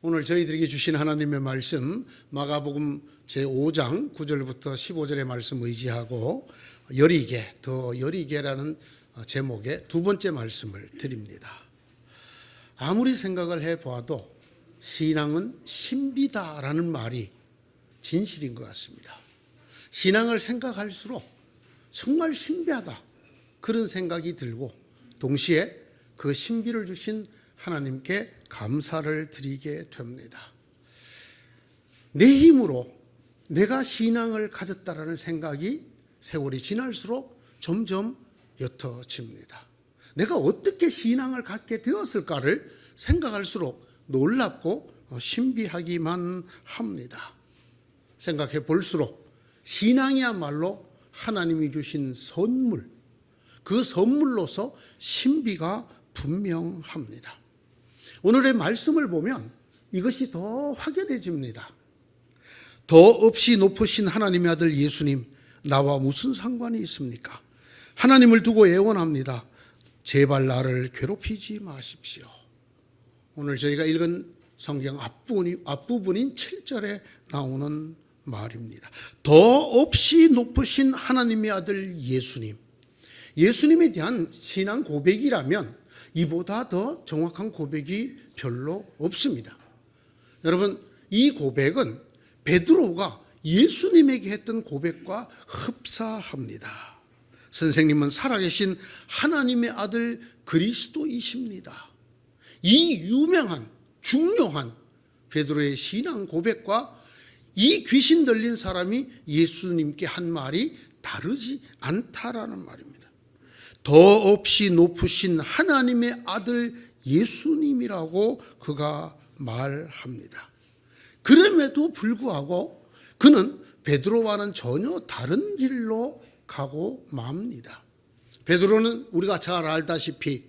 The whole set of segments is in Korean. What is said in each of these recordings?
오늘 저희들에게 주신 하나님의 말씀 마가복음 제5장 9절부터 15절의 말씀 의지하고 더 여리게라는 제목의 두 번째 말씀을 드립니다. 아무리 생각을 해보아도 신앙은 신비다라는 말이 진실인 것 같습니다. 신앙을 생각할수록 정말 신비하다 그런 생각이 들고 동시에 그 신비를 주신 하나님께 감사를 드리게 됩니다. 내 힘으로 내가 신앙을 가졌다라는 생각이 세월이 지날수록 점점 옅어집니다. 내가 어떻게 신앙을 갖게 되었을까를 생각할수록 놀랍고 신비하기만 합니다. 생각해 볼수록 신앙이야말로 하나님이 주신 선물, 그 선물로서 신비가 분명합니다. 오늘의 말씀을 보면 이것이 더 확연해집니다. 더 없이 높으신 하나님의 아들 예수님, 나와 무슨 상관이 있습니까? 하나님을 두고 애원합니다. 제발 나를 괴롭히지 마십시오. 오늘 저희가 읽은 성경 앞부분인 7절에 나오는 말입니다. 더 없이 높으신 하나님의 아들 예수님. 예수님에 대한 신앙 고백이라면 이보다 더 정확한 고백이 별로 없습니다. 여러분, 이 고백은 베드로가 예수님에게 했던 고백과 흡사합니다. 선생님은 살아계신 하나님의 아들 그리스도이십니다. 이 유명한 중요한 베드로의 신앙 고백과 이 귀신 들린 사람이 예수님께 한 말이 다르지 않다라는 말입니다. 더 없이 높으신 하나님의 아들 예수님이라고 그가 말합니다. 그럼에도 불구하고 그는 베드로와는 전혀 다른 길로 가고 맙니다. 베드로는 우리가 잘 알다시피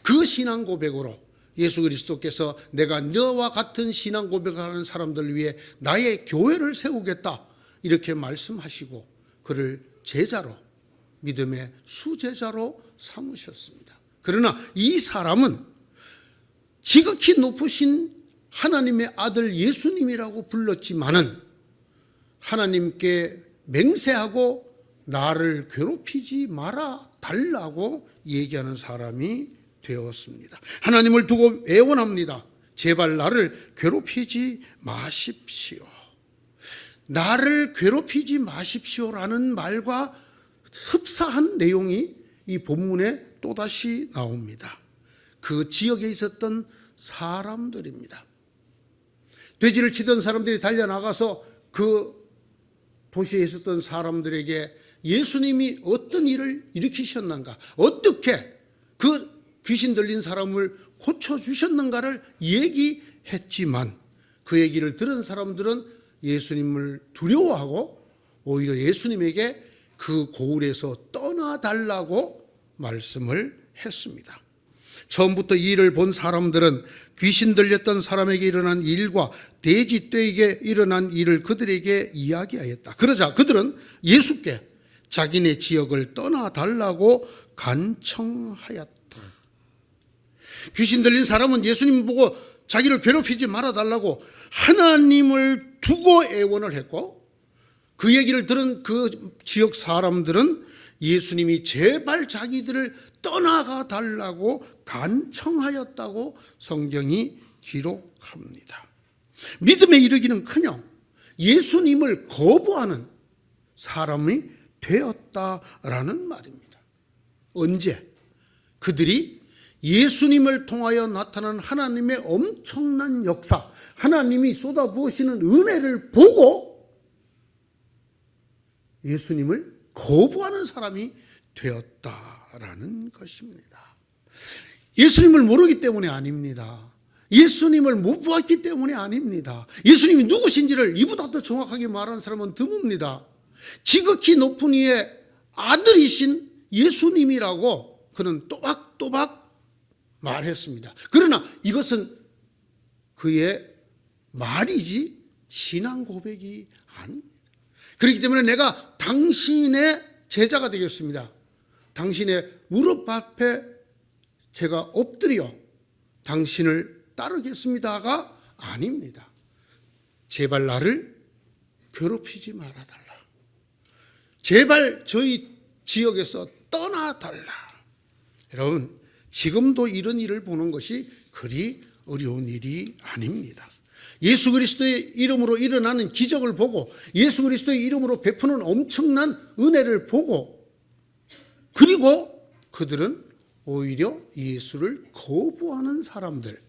그 신앙 고백으로 예수 그리스도께서 내가 너와 같은 신앙 고백을 하는 사람들을 위해 나의 교회를 세우겠다 이렇게 말씀하시고 그를 제자로, 믿음의 수제자로 삼으셨습니다. 그러나 이 사람은 지극히 높으신 하나님의 아들 예수님이라고 불렀지만은 하나님께 맹세하고 나를 괴롭히지 말아 달라고 얘기하는 사람이 되었습니다. 하나님을 두고 애원합니다. 제발 나를 괴롭히지 마십시오. 나를 괴롭히지 마십시오라는 말과 흡사한 내용이 이 본문에 또다시 나옵니다. 그 지역에 있었던 사람들입니다. 돼지를 치던 사람들이 달려나가서 그 도시에 있었던 사람들에게 예수님이 어떤 일을 일으키셨는가, 어떻게 그 귀신 들린 사람을 고쳐주셨는가를 얘기했지만 그 얘기를 들은 사람들은 예수님을 두려워하고 오히려 예수님에게 그 고을에서 떠나달라고 말씀을 했습니다. 처음부터 이 일을 본 사람들은 귀신 들렸던 사람에게 일어난 일과 돼지떼에게 일어난 일을 그들에게 이야기하였다. 그러자 그들은 예수께 자기네 지역을 떠나달라고 간청하였다. 귀신 들린 사람은 예수님 보고 자기를 괴롭히지 말아달라고 하나님을 두고 애원을 했고 그 얘기를 들은 그 지역 사람들은 예수님이 제발 자기들을 떠나가 달라고 간청하였다고 성경이 기록합니다. 믿음에 이르기는커녕 예수님을 거부하는 사람이 되었다라는 말입니다. 언제? 그들이 예수님을 통하여 나타난 하나님의 엄청난 역사, 하나님이 쏟아부으시는 은혜를 보고 예수님을 거부하는 사람이 되었다라는 것입니다. 예수님을 모르기 때문에 아닙니다. 예수님을 못 보았기 때문에 아닙니다. 예수님이 누구신지를 이보다 더 정확하게 말하는 사람은 드뭅니다. 지극히 높은 이의 아들이신 예수님이라고 그는 또박또박 말했습니다. 그러나 이것은 그의 말이지 신앙 고백이 아닙니다. 그렇기 때문에 내가 당신의 제자가 되겠습니다. 당신의 무릎 앞에 제가 엎드려 당신을 따르겠습니다가 아닙니다. 제발 나를 괴롭히지 말아달라. 제발 저희 지역에서 떠나달라. 여러분, 지금도 이런 일을 보는 것이 그리 어려운 일이 아닙니다. 예수 그리스도의 이름으로 일어나는 기적을 보고 예수 그리스도의 이름으로 베푸는 엄청난 은혜를 보고, 그리고 그들은 오히려 예수를 거부하는 사람들,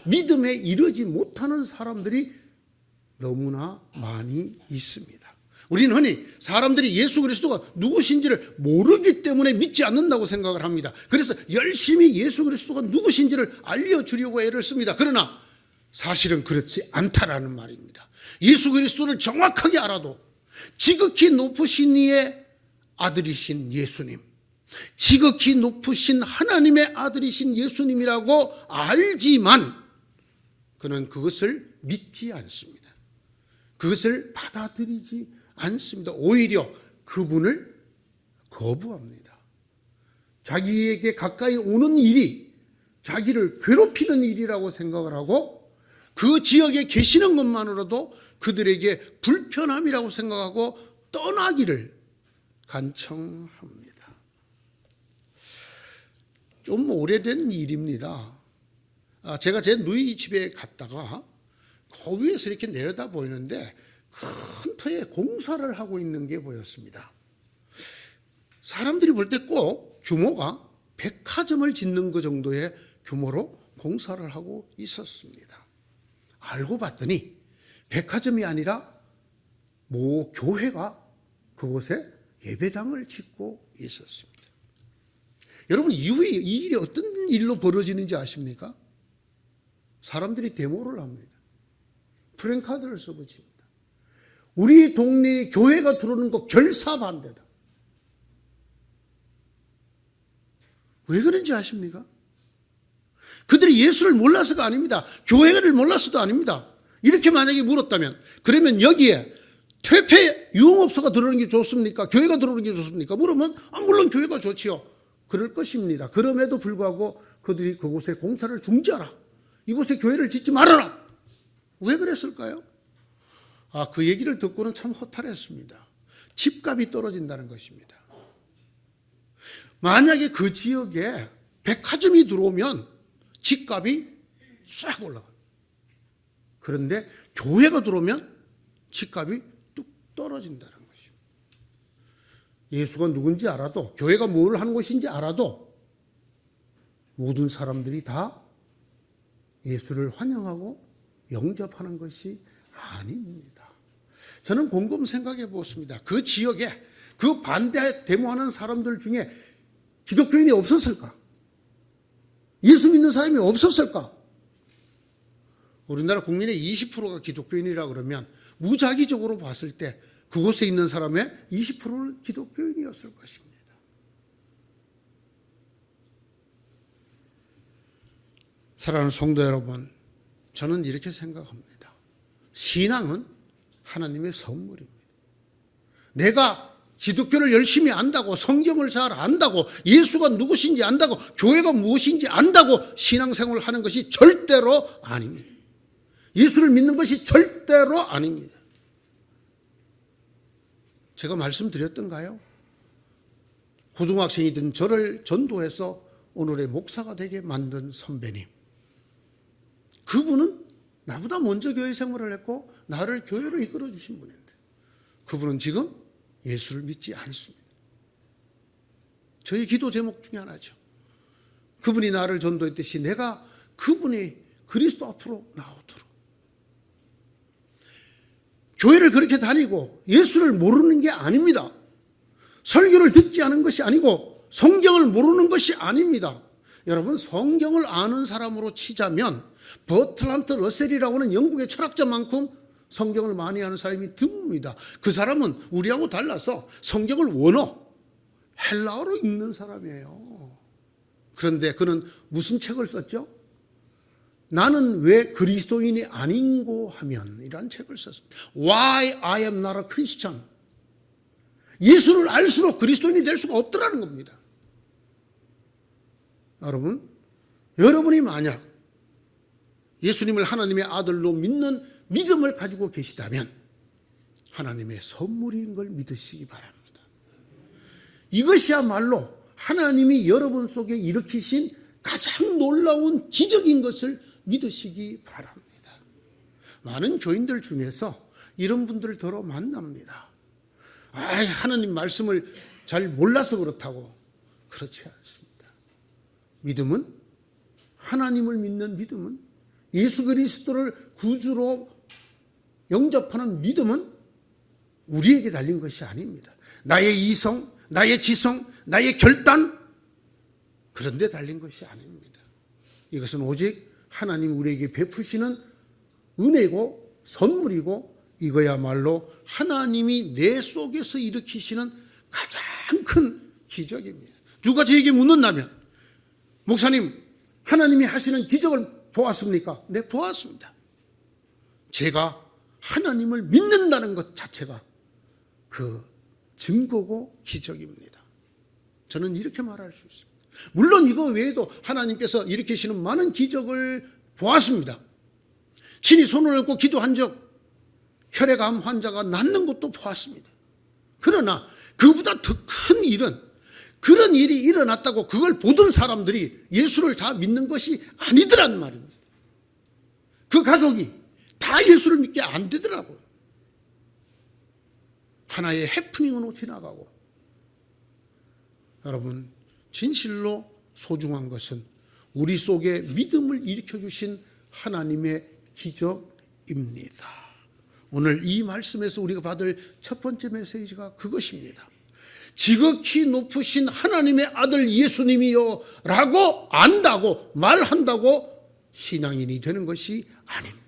믿음에 이르지 못하는 사람들이 너무나 많이 있습니다. 우리는 흔히 사람들이 예수 그리스도가 누구신지를 모르기 때문에 믿지 않는다고 생각을 합니다. 그래서 열심히 예수 그리스도가 누구신지를 알려주려고 애를 씁니다. 그러나 사실은 그렇지 않다라는 말입니다. 예수 그리스도를 정확하게 알아도 지극히 높으신 이의 아들이신 예수님, 지극히 높으신 하나님의 아들이신 예수님이라고 알지만 그는 그것을 믿지 않습니다. 그것을 받아들이지 않습니다. 오히려 그분을 거부합니다. 자기에게 가까이 오는 일이 자기를 괴롭히는 일이라고 생각을 하고 그 지역에 계시는 것만으로도 그들에게 불편함이라고 생각하고 떠나기를 간청합니다. 좀 오래된 일입니다. 제가 제 누이 집에 갔다가 그 위에서 이렇게 내려다 보이는데 큰 터에 공사를 하고 있는 게 보였습니다. 사람들이 볼 때 꼭 규모가 백화점을 짓는 그 정도의 규모로 공사를 하고 있었습니다. 알고 봤더니 백화점이 아니라 모 교회가 그곳에 예배당을 짓고 있었습니다. 여러분, 이후에 이 일이 어떤 일로 벌어지는지 아십니까? 사람들이 데모를 합니다. 프랭카드를 쓰고 칩니다. 우리 동네에 교회가 들어오는 거 결사 반대다. 왜 그런지 아십니까? 그들이 예수를 몰라서가 아닙니다. 교회를 몰라서도 아닙니다. 이렇게 만약에 물었다면, 그러면 여기에 퇴폐 유흥업소가 들어오는 게 좋습니까? 교회가 들어오는 게 좋습니까? 물으면 물론 교회가 좋지요. 그럴 것입니다. 그럼에도 불구하고 그들이 그곳에 공사를 중지하라, 이곳에 교회를 짓지 말아라. 왜 그랬을까요? 그 얘기를 듣고는 참 허탈했습니다. 집값이 떨어진다는 것입니다. 만약에 그 지역에 백화점이 들어오면 집값이 싹 올라가요. 그런데 교회가 들어오면 집값이 뚝 떨어진다는 것입니다. 예수가 누군지 알아도, 교회가 뭘 하는 것인지 알아도 모든 사람들이 다 예수를 환영하고 영접하는 것이 아닙니다. 저는 곰곰 생각해 보았습니다. 그 지역에 그 반대 데모하는 사람들 중에 기독교인이 없었을까? 예수 믿는 사람이 없었을까? 우리나라 국민의 20%가 기독교인이라 그러면 무작위적으로 봤을 때 그곳에 있는 사람의 20%는 기독교인이었을 것입니다. 사랑하는 성도 여러분, 저는 이렇게 생각합니다. 신앙은 하나님의 선물입니다. 내가 기독교를 열심히 안다고, 성경을 잘 안다고, 예수가 누구신지 안다고, 교회가 무엇인지 안다고 신앙생활을 하는 것이 절대로 아닙니다. 예수를 믿는 것이 절대로 아닙니다. 제가 말씀드렸던가요? 고등학생이든 저를 전도해서 오늘의 목사가 되게 만든 선배님, 그분은 나보다 먼저 교회 생활을 했고 나를 교회로 이끌어 주신 분인데 그분은 지금 예수를 믿지 않습니다. 저희 기도 제목 중에 하나죠. 그분이 나를 전도했듯이 내가 그분이 그리스도 앞으로 나오도록. 교회를 그렇게 다니고 예수를 모르는 게 아닙니다. 설교를 듣지 않은 것이 아니고 성경을 모르는 것이 아닙니다. 여러분, 성경을 아는 사람으로 치자면 버틀란트 러셀이라고 하는 영국의 철학자만큼 성경을 많이 아는 사람이 드뭅니다. 그 사람은 우리하고 달라서 성경을 원어, 헬라어로 읽는 사람이에요. 그런데 그는 무슨 책을 썼죠? 나는 왜 그리스도인이 아닌고 하면 이라는 책을 썼습니다. Why I am not a Christian. 예수를 알수록 그리스도인이 될 수가 없더라는 겁니다. 여러분, 여러분이 만약 예수님을 하나님의 아들로 믿는 믿음을 가지고 계시다면 하나님의 선물인 걸 믿으시기 바랍니다. 이것이야말로 하나님이 여러분 속에 일으키신 가장 놀라운 기적인 것을 믿으시기 바랍니다. 많은 교인들 중에서 이런 분들을 더러 만납니다. 하나님 말씀을 잘 몰라서 그렇다고. 그렇지 않습니다. 믿음은, 하나님을 믿는 믿음은, 예수 그리스도를 구주로 영접하는 믿음은 우리에게 달린 것이 아닙니다. 나의 이성, 나의 지성, 나의 결단, 그런 데 달린 것이 아닙니다. 이것은 오직 하나님 우리에게 베푸시는 은혜고 선물이고, 이거야말로 하나님이 내 속에서 일으키시는 가장 큰 기적입니다. 누가 저에게 묻는다면, 목사님, 하나님이 하시는 기적을 보았습니까? 네, 보았습니다. 제가 하나님을 믿는다는 것 자체가 그 증거고 기적입니다. 저는 이렇게 말할 수 있습니다. 물론 이거 외에도 하나님께서 일으키시는 많은 기적을 보았습니다. 친히 손을 얹고 기도한 적, 혈액암 환자가 낫는 것도 보았습니다. 그러나 그보다 더 큰 일은, 그런 일이 일어났다고 그걸 보던 사람들이 예수를 다 믿는 것이 아니더란 말입니다. 그 가족이 다 예수를 믿게 안 되더라고요. 하나의 해프닝으로 지나가고. 여러분, 진실로 소중한 것은 우리 속에 믿음을 일으켜주신 하나님의 기적입니다. 오늘 이 말씀에서 우리가 받을 첫 번째 메시지가 그것입니다. 지극히 높으신 하나님의 아들 예수님이요 라고 안다고 말한다고 신앙인이 되는 것이 아닙니다.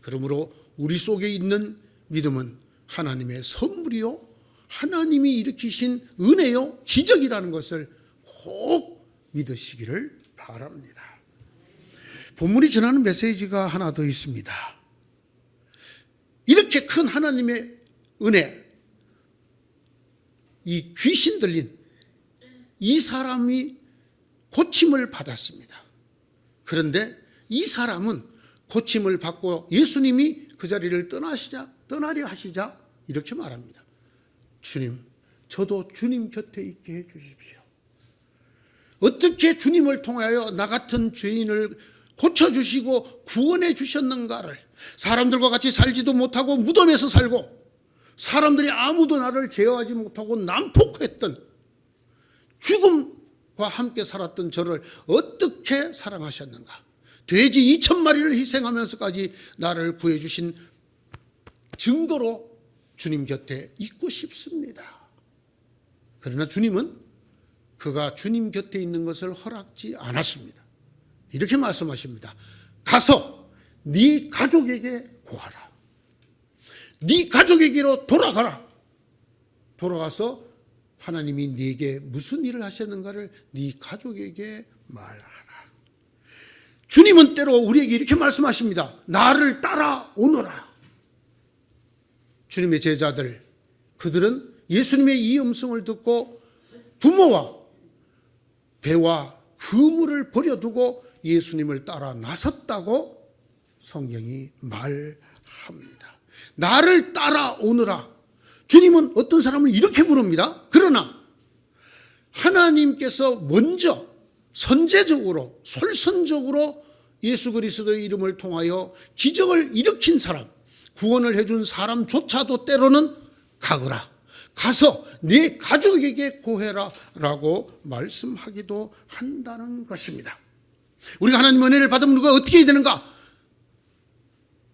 그러므로 우리 속에 있는 믿음은 하나님의 선물이요, 하나님이 일으키신 은혜요, 기적이라는 것을 꼭 믿으시기를 바랍니다. 본문이 전하는 메시지가 하나 더 있습니다. 이렇게 큰 하나님의 은혜, 이 귀신 들린 이 사람이 고침을 받았습니다. 그런데 이 사람은 고침을 받고 예수님이 그 자리를 떠나려 하시자 이렇게 말합니다. 주님, 저도 주님 곁에 있게 해주십시오. 어떻게 주님을 통하여 나 같은 죄인을 고쳐주시고 구원해 주셨는가를, 사람들과 같이 살지도 못하고 무덤에서 살고 사람들이 아무도 나를 제어하지 못하고 난폭했던, 죽음과 함께 살았던 저를 어떻게 사랑하셨는가. 돼지 2,000마리를 희생하면서까지 나를 구해주신 증거로 주님 곁에 있고 싶습니다. 그러나 주님은 그가 주님 곁에 있는 것을 허락지 않았습니다. 이렇게 말씀하십니다. 가서 네 가족에게 고하라. 네 가족에게로 돌아가라. 돌아가서 하나님이 네게 무슨 일을 하셨는가를 네 가족에게 말하라. 주님은 때로 우리에게 이렇게 말씀하십니다. 나를 따라오너라. 주님의 제자들, 그들은 예수님의 이 음성을 듣고 부모와 배와 그물을 버려두고 예수님을 따라 나섰다고 성경이 말합니다. 나를 따라오너라. 주님은 어떤 사람을 이렇게 부릅니다. 그러나 하나님께서 먼저 선제적으로, 솔선적으로 예수 그리스도의 이름을 통하여 기적을 일으킨 사람, 구원을 해준 사람조차도 때로는 가거라. 가서 네 가족에게 고해라 라고 말씀하기도 한다는 것입니다. 우리가 하나님의 은혜를 받으면 우리가 어떻게 해야 되는가?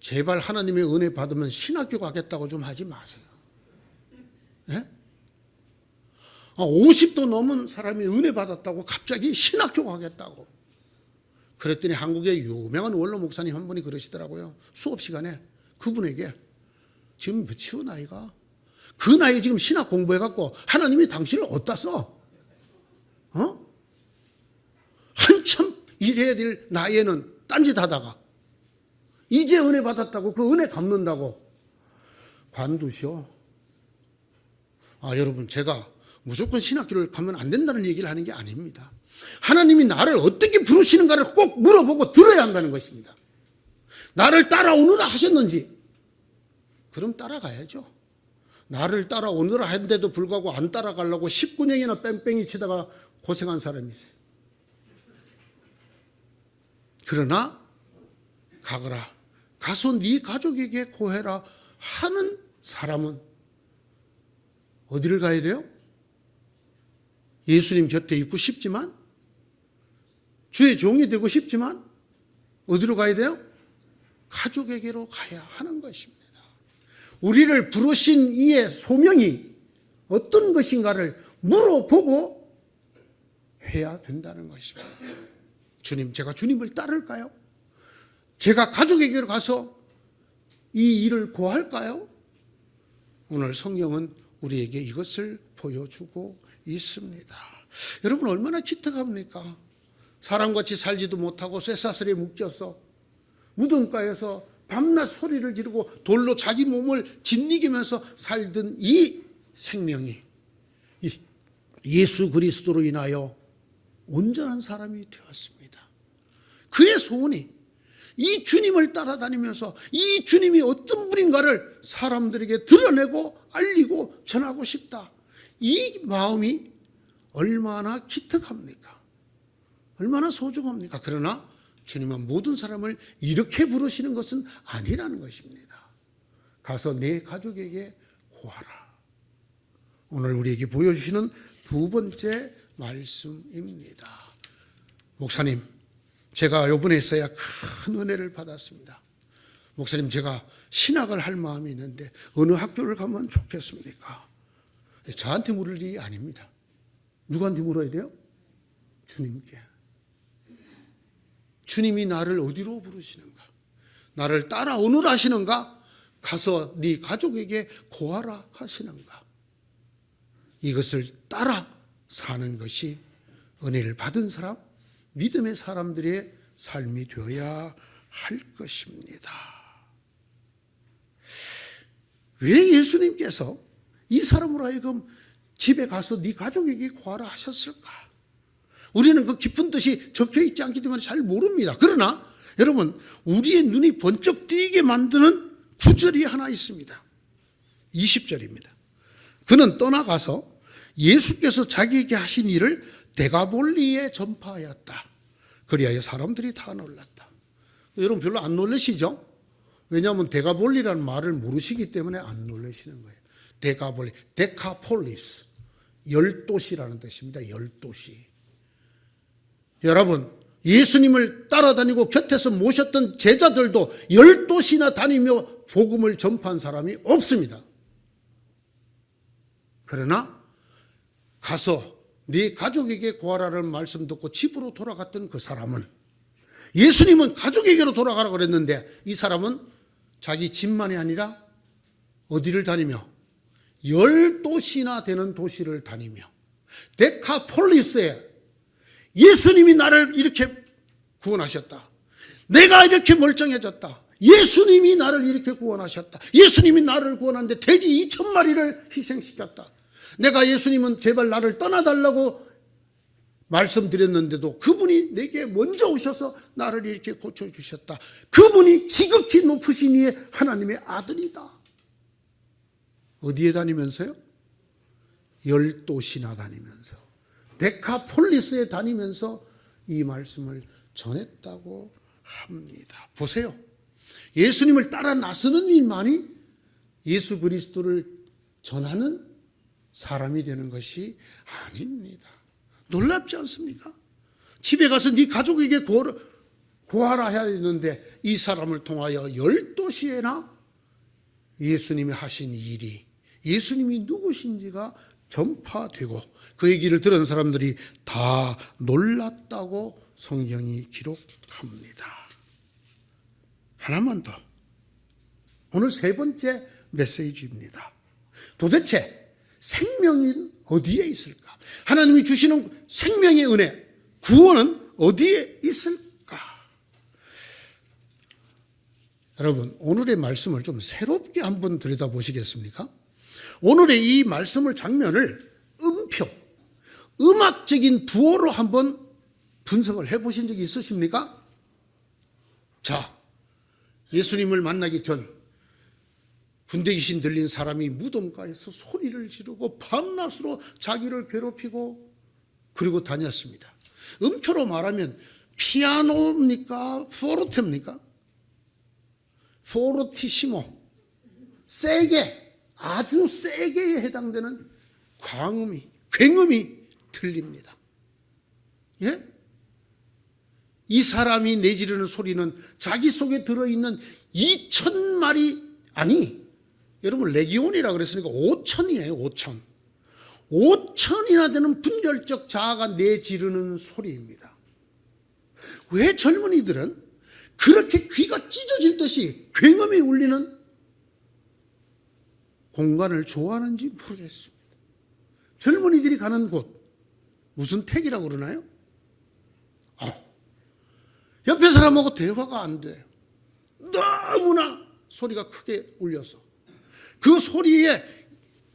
제발 하나님의 은혜 받으면 신학교 가겠다고 좀 하지 마세요. 예? 50도 넘은 사람이 은혜 받았다고 갑자기 신학교 가겠다고. 그랬더니 한국의 유명한 원로 목사님 한 분이 그러시더라고요. 수업 시간에 그분에게, 지금 몇이요 나이가? 그 나이에 지금 신학 공부해갖고 하나님이 당신을 어디다 써? 한참 일해야 될 나이에는 딴짓 하다가 이제 은혜 받았다고 그 은혜 갚는다고 관두시오. 여러분, 제가 무조건 신학교를 가면 안 된다는 얘기를 하는 게 아닙니다. 하나님이 나를 어떻게 부르시는가를 꼭 물어보고 들어야 한다는 것입니다. 나를 따라오느라 하셨는지, 그럼 따라가야죠. 나를 따라오느라 했는데도 불구하고 안 따라가려고 19년이나 뺑뺑이 치다가 고생한 사람이 있어요. 그러나 가거라, 가서 네 가족에게 고해라 하는 사람은 어디를 가야 돼요? 예수님 곁에 있고 싶지만, 주의 종이 되고 싶지만 어디로 가야 돼요? 가족에게로 가야 하는 것입니다. 우리를 부르신 이의 소명이 어떤 것인가를 물어보고 해야 된다는 것입니다. 주님, 제가 주님을 따를까요? 제가 가족에게로 가서 이 일을 고할까요? 오늘 성경은 우리에게 이것을 보여주고 있습니다. 여러분, 얼마나 기특합니까? 사람같이 살지도 못하고 쇠사슬에 묶여서 무덤가에서 밤낮 소리를 지르고 돌로 자기 몸을 짓이기면서 살던 이 생명이 예수 그리스도로 인하여 온전한 사람이 되었습니다. 그의 소원이 이 주님을 따라다니면서 이 주님이 어떤 분인가를 사람들에게 드러내고 알리고 전하고 싶다. 이 마음이 얼마나 기특합니까? 얼마나 소중합니까? 그러나 주님은 모든 사람을 이렇게 부르시는 것은 아니라는 것입니다. 가서 내 가족에게 고하라. 오늘 우리에게 보여주시는 두 번째 말씀입니다. 목사님, 제가 이번에 있어야 큰 은혜를 받았습니다. 목사님, 제가 신학을 할 마음이 있는데 어느 학교를 가면 좋겠습니까? 저한테 물을 일이 아닙니다. 누구한테 물어야 돼요? 주님께. 주님이 나를 어디로 부르시는가? 나를 따라오느라 하시는가? 가서 네 가족에게 고하라 하시는가? 이것을 따라 사는 것이 은혜를 받은 사람, 믿음의 사람들의 삶이 되어야 할 것입니다. 왜 예수님께서 이 사람으로 하여금 집에 가서 네 가족에게 고하라 하셨을까? 우리는 그 깊은 뜻이 적혀 있지 않기 때문에 잘 모릅니다. 그러나 여러분, 우리의 눈이 번쩍 띄게 만드는 구절이 하나 있습니다. 20절입니다. 그는 떠나가서 예수께서 자기에게 하신 일을 데가볼리에 전파하였다. 그리하여 사람들이 다 놀랐다. 여러분, 별로 안 놀라시죠? 왜냐하면 데가볼리라는 말을 모르시기 때문에 안 놀라시는 거예요. 데가볼리, 데카폴리스, 10도시라는 뜻입니다. 10도시. 여러분, 예수님을 따라다니고 곁에서 모셨던 제자들도 10도시나 다니며 복음을 전파한 사람이 없습니다. 그러나 가서 네 가족에게 고하라는 말씀 듣고 집으로 돌아갔던 그 사람은, 예수님은 가족에게로 돌아가라고 그랬는데 이 사람은 자기 집만이 아니라 어디를 다니며 10도시나 되는 도시를 다니며 데카폴리스에 예수님이 나를 이렇게 구원하셨다. 내가 이렇게 멀쩡해졌다. 예수님이 나를 이렇게 구원하셨다. 예수님이 나를 구원하는데 돼지 2,000마리를 희생시켰다. 내가 예수님은 제발 나를 떠나달라고 말씀드렸는데도 그분이 내게 먼저 오셔서 나를 이렇게 고쳐주셨다. 그분이 지극히 높으신 이의 하나님의 아들이다. 어디에 다니면서요? 10도시나 다니면서, 데카폴리스에 다니면서 이 말씀을 전했다고 합니다. 보세요. 예수님을 따라 나서는 일만이 예수 그리스도를 전하는 사람이 되는 것이 아닙니다. 놀랍지 않습니까? 집에 가서 네 가족에게 고하라 해야 되는데 이 사람을 통하여 10도시에나 예수님이 하신 일이, 예수님이 누구신지가 전파되고 그 얘기를 들은 사람들이 다 놀랐다고 성경이 기록합니다. 하나만 더. 오늘 세 번째 메시지입니다. 도대체 생명은 어디에 있을까? 하나님이 주시는 생명의 은혜, 구원은 어디에 있을까? 여러분, 오늘의 말씀을 좀 새롭게 한번 들여다보시겠습니까? 오늘의 이 말씀을 장면을 음악적인 부호로 한번 분석을 해보신 적이 있으십니까? 자, 예수님을 만나기 전 군대 귀신 들린 사람이 무덤가에서 소리를 지르고 밤낮으로 자기를 괴롭히고 그리고 다녔습니다. 음표로 말하면 피아노입니까? 포르테입니까? 포르티시모. 세게, 아주 세게에 해당되는 굉음이 들립니다. 예? 이 사람이 내지르는 소리는 자기 속에 들어있는 2,000마리, 아니, 여러분 레기온이라 그랬으니까 5,000이에요, 5,000. 5,000이나 되는 분별적 자아가 내지르는 소리입니다. 왜 젊은이들은 그렇게 귀가 찢어질 듯이 굉음이 울리는 공간을 좋아하는지 모르겠습니다. 젊은이들이 가는 곳, 무슨 택이라고 그러나요? 옆에 사람하고 대화가 안 돼요. 너무나 소리가 크게 울려서 그 소리에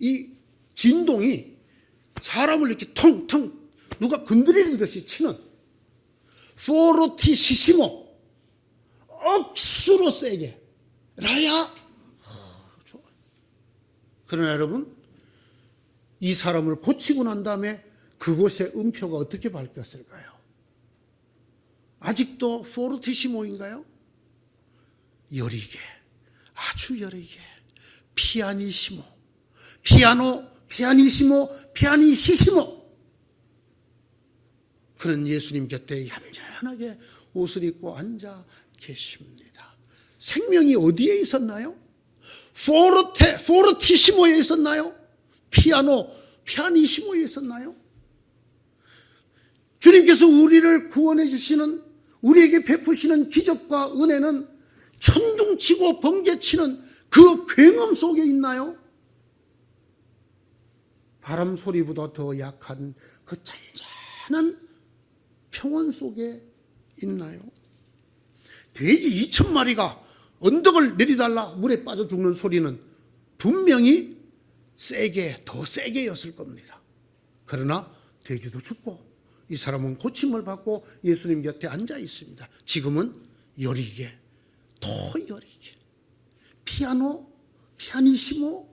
이 진동이 사람을 이렇게 텅텅 누가 건드리는 듯이 치는 포르티시시모, 억수로 세게 라야. 좋아. 그러나 여러분, 이 사람을 고치고 난 다음에 그곳의 음표가 어떻게 바뀌었을까요? 아직도 포르티시모인가요? 여리게, 아주 여리게, 피아니시모, 피아노, 피아니시모, 피아니시시모. 그는 예수님 곁에 얌전하게 옷을 입고 앉아 계십니다. 생명이 어디에 있었나요? 포르티시모에 있었나요? 피아노, 피아니시모에 있었나요? 주님께서 우리를 구원해 주시는, 우리에게 베푸시는 기적과 은혜는 천둥치고 번개치는 그 굉음 속에 있나요? 바람 소리보다 더 약한 그 잔잔한 평온 속에 있나요? 돼지 2,000마리가 언덕을 내리달라 물에 빠져 죽는 소리는 분명히 더 세게였을 겁니다. 그러나 돼지도 죽고 이 사람은 고침을 받고 예수님 곁에 앉아 있습니다. 지금은 여리게, 더 여리게. 피아노, 피아니시모,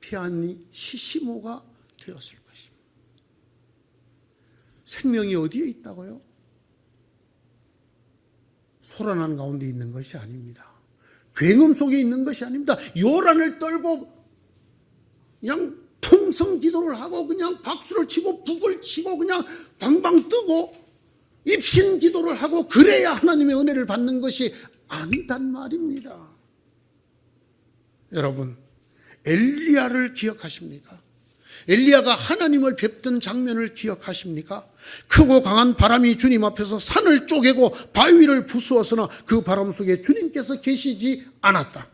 피아니시시모가 되었을 것입니다. 생명이 어디에 있다고요? 소란한 가운데 있는 것이 아닙니다. 굉음 속에 있는 것이 아닙니다. 요란을 떨고 그냥 통성 기도를 하고 그냥 박수를 치고 북을 치고 그냥 방방 뜨고 입신 기도를 하고 그래야 하나님의 은혜를 받는 것이 아니단 말입니다. 여러분, 엘리야를 기억하십니까? 엘리야가 하나님을 뵙던 장면을 기억하십니까? 크고 강한 바람이 주님 앞에서 산을 쪼개고 바위를 부수었으나 그 바람 속에 주님께서 계시지 않았다.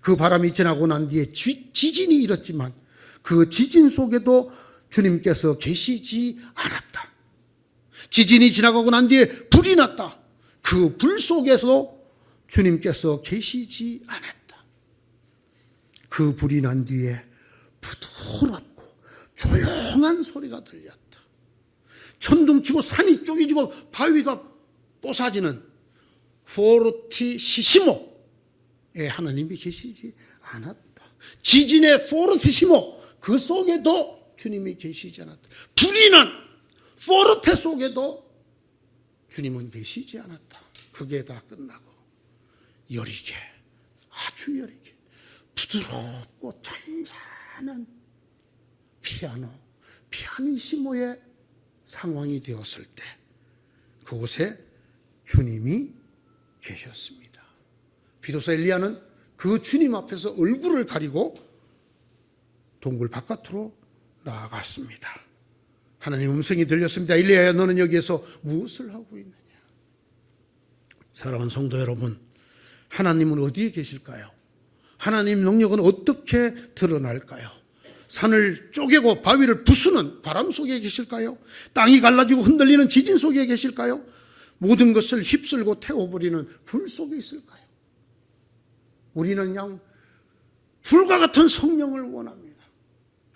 그 바람이 지나고 난 뒤에 지진이 일었지만 그 지진 속에도 주님께서 계시지 않았다. 지진이 지나가고 난 뒤에 불이 났다. 그 불 속에서 주님께서 계시지 않았다. 그 불이 난 뒤에 부드럽고 조용한 소리가 들렸다. 천둥치고 산이 쪼개지고 바위가 뽀사지는 포르티시시모 하나님이 계시지 않았다. 지진의 포르티시모, 그 속에도 주님이 계시지 않았다. 불이 난 포르테 속에도 주님은 계시지 않았다. 그게 다 끝나고 여리게, 아주 여리게 부드럽고 잔잔한 피아노, 피아니시모의 상황이 되었을 때 그곳에 주님이 계셨습니다. 비로소 엘리야는 그 주님 앞에서 얼굴을 가리고 동굴 바깥으로 나아갔습니다. 하나님 음성이 들렸습니다. 엘리야야, 너는 여기에서 무엇을 하고 있느냐? 사랑하는 성도 여러분, 하나님은 어디에 계실까요? 하나님 능력은 어떻게 드러날까요? 산을 쪼개고 바위를 부수는 바람 속에 계실까요? 땅이 갈라지고 흔들리는 지진 속에 계실까요? 모든 것을 휩쓸고 태워버리는 불 속에 있을까요? 우리는 그냥 불과 같은 성령을 원합니다.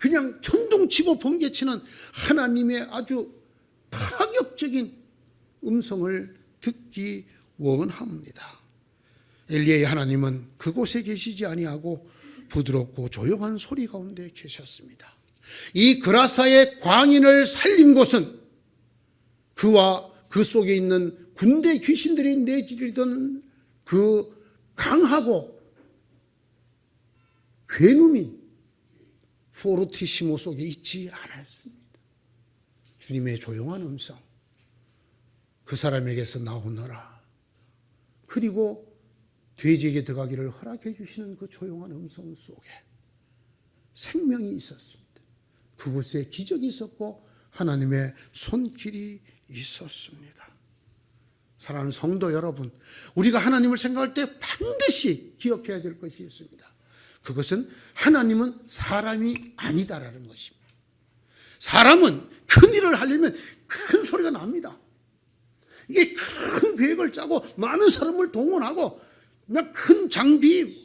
그냥 천둥치고 번개치는 하나님의 아주 파격적인 음성을 듣기 원합니다. 엘리야의 하나님은 그곳에 계시지 아니하고 부드럽고 조용한 소리 가운데 계셨습니다. 이 그라사의 광인을 살린 곳은 그와 그 속에 있는 군대 귀신들이 내지르던 그 강하고 괴누민 포르티시모 속에 있지 않았습니다. 주님의 조용한 음성, 그 사람에게서 나오너라. 그리고 돼지에게 들어가기를 허락해 주시는 그 조용한 음성 속에 생명이 있었습니다. 그곳에 기적이 있었고 하나님의 손길이 있었습니다. 사랑하는 성도 여러분, 우리가 하나님을 생각할 때 반드시 기억해야 될 것이 있습니다. 그것은 하나님은 사람이 아니다라는 것입니다. 사람은 큰 일을 하려면 큰 소리가 납니다. 이게 큰 계획을 짜고 많은 사람을 동원하고 큰 장비,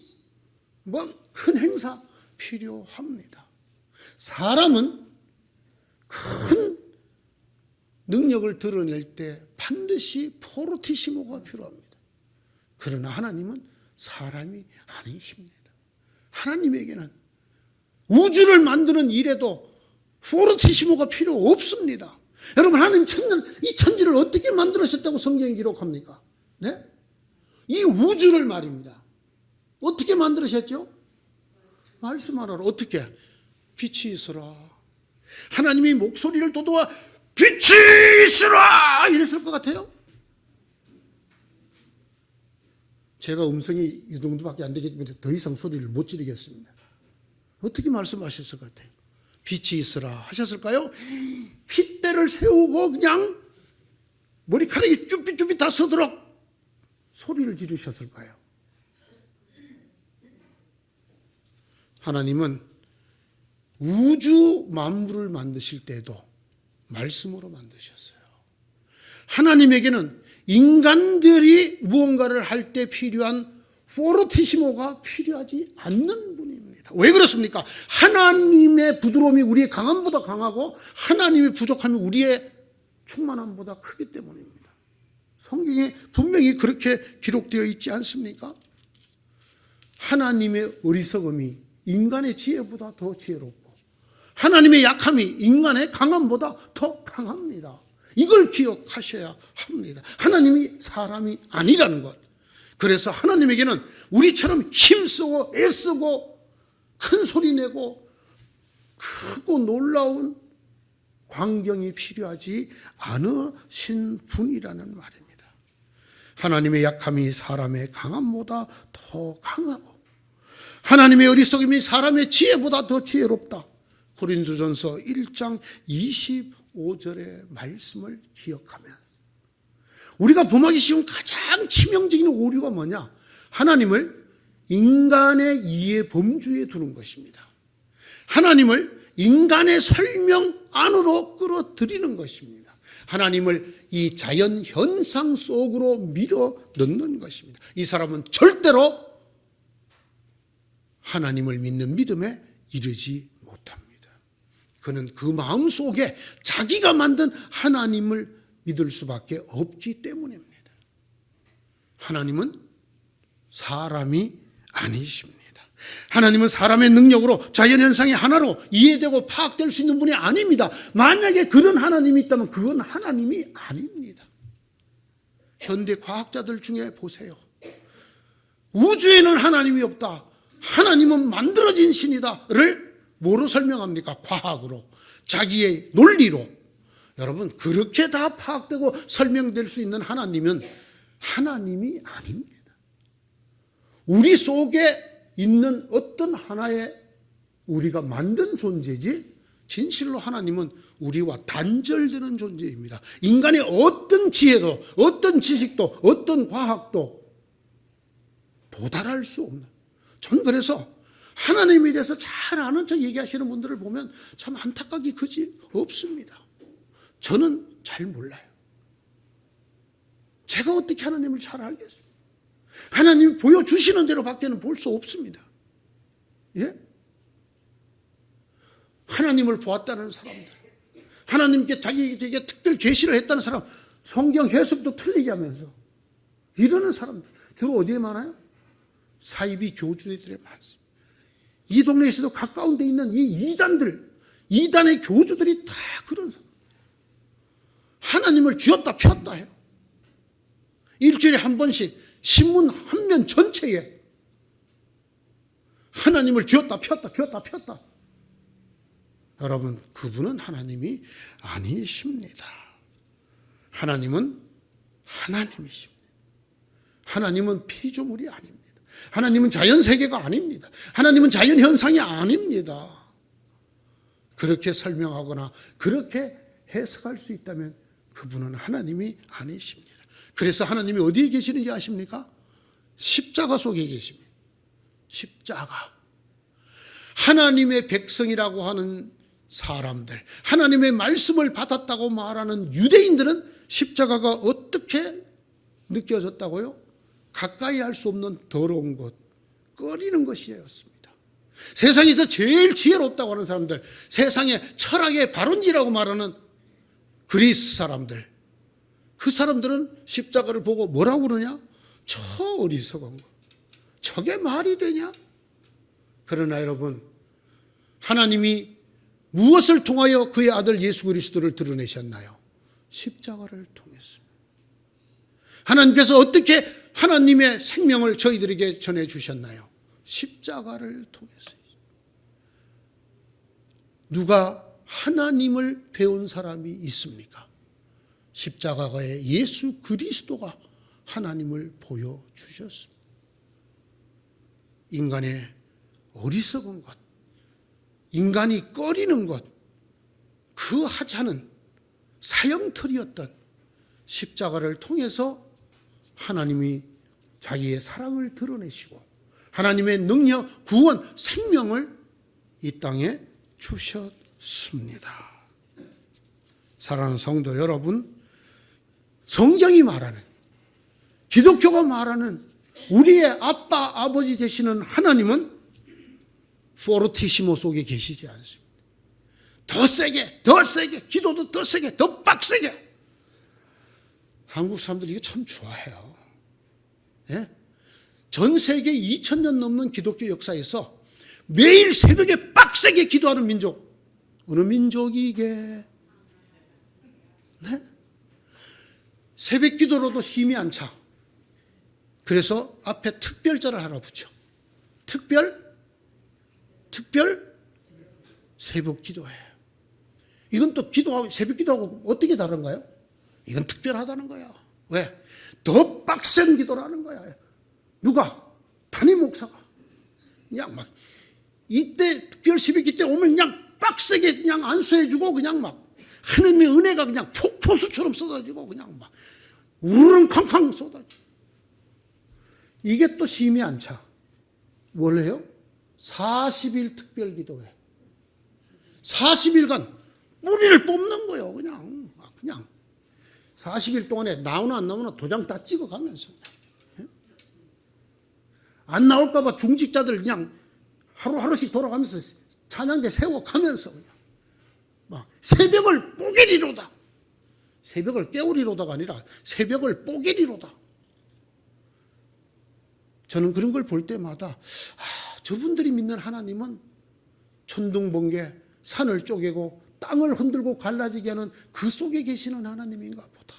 큰 행사 필요합니다. 사람은 큰 능력을 드러낼 때 반드시 포르티시모가 필요합니다. 그러나 하나님은 사람이 아니십니다. 하나님에게는 우주를 만드는 일에도 포르티시모가 필요 없습니다. 여러분, 하나님 찾는 이 천지를 어떻게 만들으셨다고 성경이 기록합니까? 네? 이 우주를 말입니다. 어떻게 만들으셨죠? 말씀하라로. 어떻게? 빛이 있으라. 하나님이 목소리를 돋워 빛이 있으라 이랬을 것 같아요. 제가 음성이 이 정도밖에 안 되기 때문에 더 이상 소리를 못 지르겠습니다. 어떻게 말씀하셨을 것 같아요? 빛이 있으라 하셨을까요? 핏대를 세우고 그냥 머리카락이 쭈삣쭈삣 다 서도록 소리를 지르셨을까요? 하나님은 우주 만물을 만드실 때도 말씀으로 만드셨어요. 하나님에게는 인간들이 무언가를 할 때 필요한 포르티시모가 필요하지 않는 분입니다. 왜 그렇습니까? 하나님의 부드러움이 우리의 강함보다 강하고 하나님의 부족함이 우리의 충만함보다 크기 때문입니다. 성경에 분명히 그렇게 기록되어 있지 않습니까? 하나님의 어리석음이 인간의 지혜보다 더 지혜롭고 하나님의 약함이 인간의 강함보다 더 강합니다. 이걸 기억하셔야 합니다. 하나님이 사람이 아니라는 것. 그래서 하나님에게는 우리처럼 힘쓰고 애쓰고 큰 소리 내고 크고 놀라운 광경이 필요하지 않으신 분이라는 말입니다. 하나님의 약함이 사람의 강함보다 더 강하고 하나님의 어리석음이 사람의 지혜보다 더 지혜롭다. 고린도전서 1장 25절의 말씀을 기억하면 우리가 범하기 쉬운 가장 치명적인 오류가 뭐냐? 하나님을 인간의 이해 범주에 두는 것입니다. 하나님을 인간의 설명 안으로 끌어들이는 것입니다. 하나님을 이 자연 현상 속으로 밀어 넣는 것입니다. 이 사람은 절대로 하나님을 믿는 믿음에 이르지 못합니다. 그는 그 마음 속에 자기가 만든 하나님을 믿을 수밖에 없기 때문입니다. 하나님은 사람이 아니십니다. 하나님은 사람의 능력으로 자연현상이 하나로 이해되고 파악될 수 있는 분이 아닙니다. 만약에 그런 하나님이 있다면 그건 하나님이 아닙니다. 현대 과학자들 중에 보세요. 우주에는 하나님이 없다. 하나님은 만들어진 신이다를 뭐로 설명합니까? 과학으로, 자기의 논리로. 여러분, 그렇게 다 파악되고 설명될 수 있는 하나님은 하나님이 아닙니다. 우리 속에 있는 어떤 하나의 우리가 만든 존재지 진실로 하나님은 우리와 단절되는 존재입니다. 인간의 어떤 지혜도 어떤 지식도 어떤 과학도 도달할 수 없는. 전 그래서 하나님에 대해서 잘 아는 척 얘기하시는 분들을 보면 참 안타깝기 그지 없습니다. 저는 잘 몰라요. 제가 어떻게 하나님을 잘 알겠습니까? 하나님이 보여주시는 대로 밖에는 볼 수 없습니다. 예? 하나님을 보았다는 사람들, 하나님께 자기에게 특별 계시를 했다는 사람, 성경 해석도 틀리게 하면서 이러는 사람들 주로 어디에 많아요? 사이비 교주들에 많습니다. 이 동네에서도 가까운 데 있는 이 이단의 교주들이 다 그런 사람. 하나님을 쥐었다 폈다 해요. 일주일에 한 번씩 신문 한 면 전체에 하나님을 쥐었다 폈다. 여러분, 그분은 하나님이 아니십니다. 하나님은 하나님이십니다. 하나님은 피조물이 아닙니다. 하나님은 자연세계가 아닙니다. 하나님은 자연현상이 아닙니다. 그렇게 설명하거나 그렇게 해석할 수 있다면 그분은 하나님이 아니십니다. 그래서 하나님이 어디에 계시는지 아십니까? 십자가 속에 계십니다. 십자가. 하나님의 백성이라고 하는 사람들, 하나님의 말씀을 받았다고 말하는 유대인들은 십자가가 어떻게 느껴졌다고요? 가까이 할 수 없는 더러운 것, 꺼리는 것이었습니다. 세상에서 제일 지혜롭다고 하는 사람들, 세상의 철학의 발원지라고 말하는 그리스 사람들, 그 사람들은 십자가를 보고 뭐라고 그러냐? 저 어리석은 거, 저게 말이 되냐? 그러나 여러분, 하나님이 무엇을 통하여 그의 아들 예수 그리스도를 드러내셨나요? 십자가를 통했습니다. 하나님께서 어떻게 하나님의 생명을 저희들에게 전해주셨나요? 십자가를 통해서. 누가 하나님을 배운 사람이 있습니까? 십자가의 예수 그리스도가 하나님을 보여주셨습니다. 인간의 어리석은 것, 인간이 꺼리는 것, 그 하찮은 사형틀이었던 십자가를 통해서 하나님이 자기의 사랑을 드러내시고 하나님의 능력, 구원, 생명을 이 땅에 주셨습니다. 사랑하는 성도 여러분, 성경이 말하는, 기독교가 말하는 우리의 아빠, 아버지 되시는 하나님은 포르티시모 속에 계시지 않습니다. 더 세게, 기도도 더 세게, 더 빡세게. 한국 사람들이 이거 참 좋아해요. 예? 전 세계 2000년 넘는 기독교 역사에서 매일 새벽에 빡세게 기도하는 민족, 어느 민족이게? 네? 새벽 기도로도 힘이 안 차. 그래서 앞에 특별자를 하나 붙여. 특별 새벽 기도예요. 이건 또 기도하고, 새벽 기도하고 어떻게 다른가요? 이건 특별하다는 거야. 왜? 더 빡센 기도라는 거야. 누가? 담임 목사가. 그냥 막, 이때, 특별 새벽 때 오면 그냥 빡세게 그냥 안수해주고 그냥 막, 하나님의 은혜가 그냥 폭포수처럼 쏟아지고 그냥 막, 우르릉 쾅쾅 쏟아지고. 이게 또 힘이 안 차. 뭘 해요? 40일 특별 기도회. 40일간 뿌리를 뽑는 거예요. 그냥 40일 동안에 나오나 안 나오나 도장 다 찍어가면서, 안 나올까 봐 중직자들 그냥 하루하루씩 돌아가면서 찬양대 세워가면서 그냥 막 새벽을 뽀개리로다. 새벽을 깨우리로다가 아니라 새벽을 뽀개리로다. 저는 그런 걸 볼 때마다 저분들이 믿는 하나님은 천둥번개, 산을 쪼개고 땅을 흔들고 갈라지게 하는 그 속에 계시는 하나님인가 보다.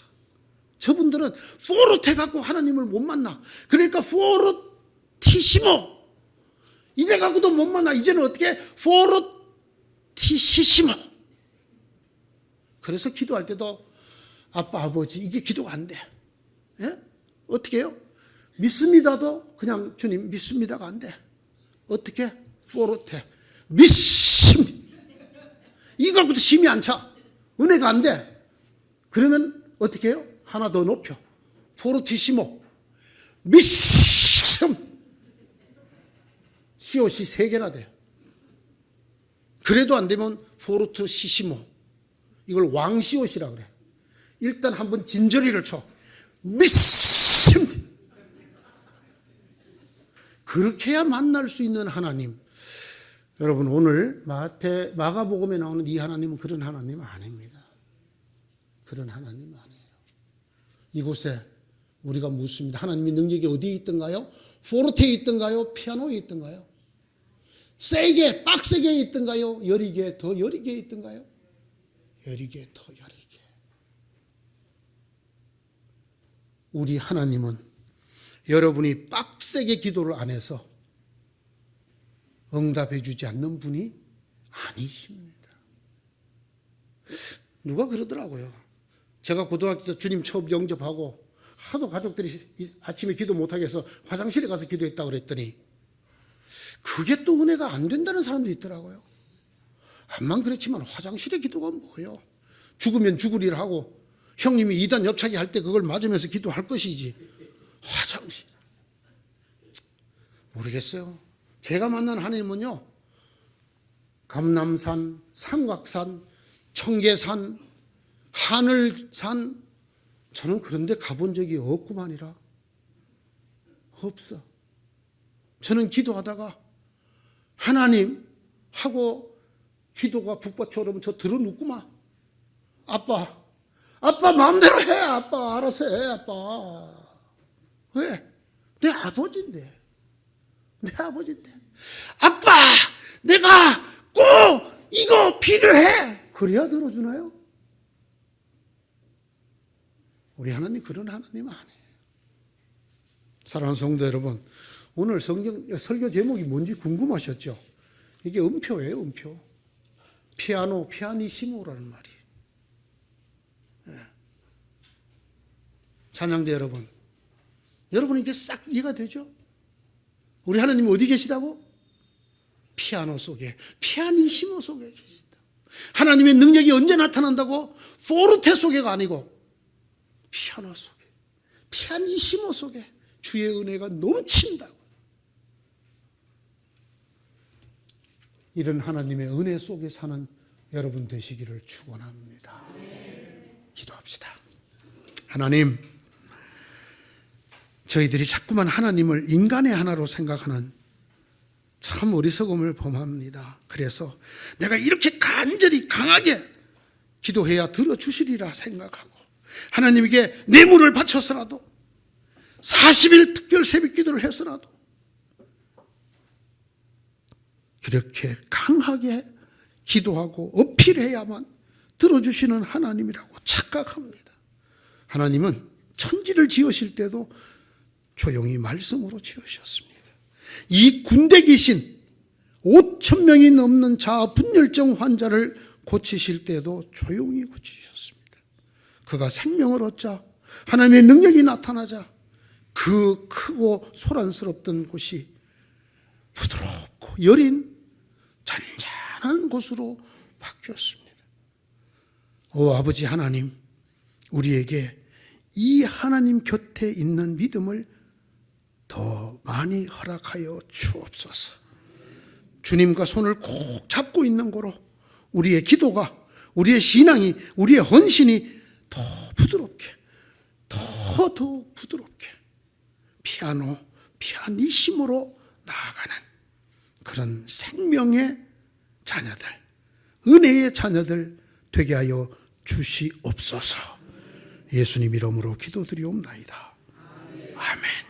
저분들은 포르테 갖고 하나님을 못 만나. 그러니까 포르티시모, 이제 갖고도 못 만나. 이제는 어떻게? 포르티시시모. 그래서 기도할 때도 아빠, 아버지, 이게 기도가 안 돼. 예? 어떻게 해요? 믿습니다도 그냥 주님 믿습니다가 안 돼. 어떻게? 포르테. 믿습니다. 이거 갖고도 힘이 안 차. 은혜가 안 돼. 그러면 어떻게 해요? 하나 더 높여. 포르티시모. 믿음. 시옷이 3개나 돼요. 그래도 안 되면 포르트시시모. 이걸 왕시옷이라 그래. 일단 한번 진저리를 쳐. 믿음. 그렇게 해야 만날 수 있는 하나님. 여러분, 오늘 마가복음에 나오는 이 하나님은 그런 하나님 아닙니다. 그런 하나님 아니에요. 이곳에 우리가 묻습니다. 하나님의 능력이 어디에 있던가요? 포르테에 있던가요? 피아노에 있던가요? 세게, 빡세게 있던가요? 여리게, 더 여리게 있던가요? 여리게, 더 여리게. 우리 하나님은 여러분이 빡세게 기도를 안 해서 응답해 주지 않는 분이 아니십니다. 누가 그러더라고요. 제가 고등학교 때 주님 처음 영접하고 하도 가족들이 아침에 기도 못하게 해서 화장실에 가서 기도했다고 그랬더니 그게 또 은혜가 안 된다는 사람도 있더라고요. 암만 그렇지만 화장실의 기도가 뭐예요? 죽으면 죽으리라 하고 형님이 이단 옆차기 할 때 그걸 맞으면서 기도할 것이지. 화장실. 모르겠어요. 제가 만난 하나님은요, 감남산, 삼각산, 청계산, 하늘산, 저는 그런 데 가본 적이 없구만이라. 없어. 저는 기도하다가 하나님 하고 기도가 북받쳐오르면 저 들어 눕구만. 아빠 마음대로 해. 아빠 알아서 해. 아빠. 왜? 내 아버지인데. 아빠, 내가 꼭 이거 필요해. 그래야 들어주나요? 우리 하나님 그런 하나님 아니에요. 사랑하는 성도 여러분, 오늘 설교 제목이 뭔지 궁금하셨죠? 이게 음표예요, 음표. 피아노, 피아니시모라는 말이에요. 찬양대 여러분 이게 싹 이해가 되죠? 우리 하나님 어디 계시다고? 피아노 속에, 피아니시모 속에 계시다. 하나님의 능력이 언제 나타난다고? 포르테 속에가 아니고 피아노 속에, 피아니시모 속에 주의 은혜가 넘친다고. 이런 하나님의 은혜 속에 사는 여러분 되시기를 축원합니다. 기도합시다. 하나님, 저희들이 자꾸만 하나님을 인간의 하나로 생각하는 참 어리석음을 범합니다. 그래서 내가 이렇게 간절히 강하게 기도해야 들어주시리라 생각하고 하나님에게 뇌물을 바쳐서라도 40일 특별 새벽 기도를 해서라도 이렇게 강하게 기도하고 어필해야만 들어주시는 하나님이라고 착각합니다. 하나님은 천지를 지으실 때도 조용히 말씀으로 지으셨습니다. 이 군대 귀신 5,000명이 넘는 자아 분열증 환자를 고치실 때도 조용히 고치셨습니다. 그가 생명을 얻자 하나님의 능력이 나타나자 그 크고 소란스럽던 곳이 부드럽고 여린 잔잔한 곳으로 바뀌었습니다. 오 아버지 하나님, 우리에게 이 하나님 곁에 있는 믿음을 더 많이 허락하여 주옵소서. 주님과 손을 꼭 잡고 있는 거로 우리의 기도가, 우리의 신앙이, 우리의 헌신이 더 부드럽게, 더 부드럽게 피아노, 피아니시모로 나아가는 그런 생명의 자녀들, 은혜의 자녀들 되게 하여 주시옵소서. 예수님 이름으로 기도드리옵나이다. 아멘.